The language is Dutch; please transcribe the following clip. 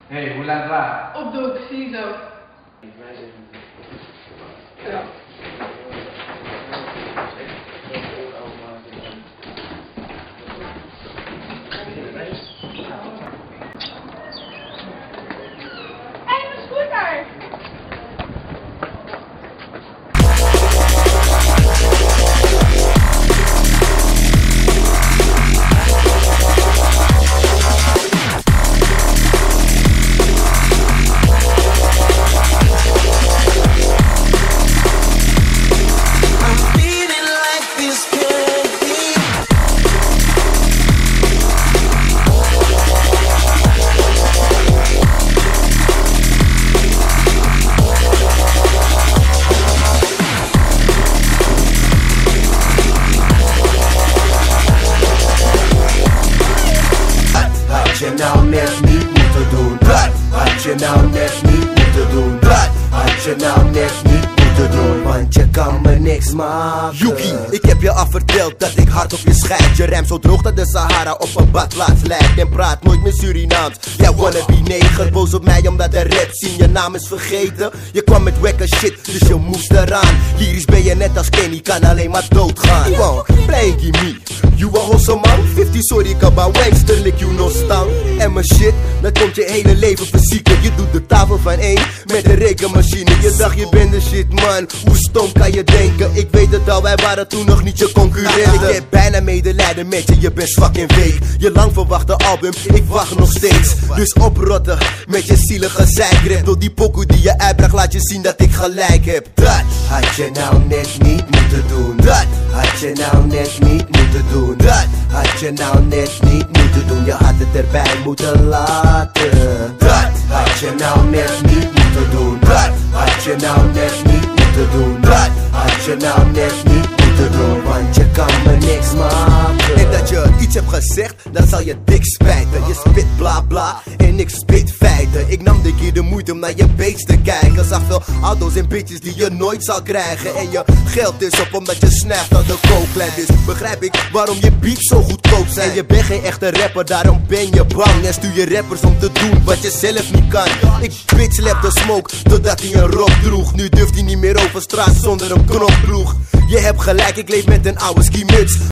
Hé, hoe laat waar? Op de hoek, zie je zo. Ja. Hé, mijn scooter! Had je nou net niet moeten doen, dat had je nou net niet moeten doen, dat had je nou net niet moeten doen, want je kan me niks maken. Yuki, ik heb je al verteld dat ik hard op je schijt. Je rijmt zo droog dat de Sahara op een badplaats lijkt. En praat nooit meer Surinaams. Jij wannabe neger, boos op mij omdat de rap scene je naam is vergeten. Je kwam met wekke shit, dus je moest eraan. Lyrisch ben je net als Kenny, kan alleen maar doodgaan. Wow, playing me, you a hosse man. 50 sorry, kaba wankster, lik you no stang. En mijn shit, dan komt je hele leven verzieken. Je doet de tafel van één met een rekenmachine. Je dacht je bent de shit man, hoe stom kan je denken? Ik weet het al, wij waren toen nog niet je concurrenten. Ik heb bijna medelijden met je, je bent fucking weak. Je lang verwachte album, ik wacht nog steeds. Dus oprotten met je zielige zijgrip. Door die pokoe die je uitbracht laat je zien dat ik gelijk heb. Dat had je nou net niet moeten doen, dat had je nou net niet moeten doen, dat had je nou net niet moeten doen. Je had het erbij moeten laten. dat Had je nou net niet moeten doen, dat had je nou net niet moeten doen, dat had je nou net niet moeten doen, want je kan me niks maken. En dat je iets hebt gezegd, dan zal je dik spijten. Je spit bla bla en ik spit feiten. Ik nam dit keer de moeite om naar je beats te kijken. Zag veel auto's en bitches die je nooit zal krijgen. En je geld is op omdat je snapt aan de kooklijn. Dus begrijp ik waarom je beats zo goedkoop zijn. En je bent geen echte rapper, daarom ben je bang. En stuur je rappers om te doen wat je zelf niet kan. Ik bitch lap de smoke totdat hij een rok droeg. Nu durft hij niet meer over straat zonder een knop droeg. Je hebt gelijk, ik leef met een oude ski muts.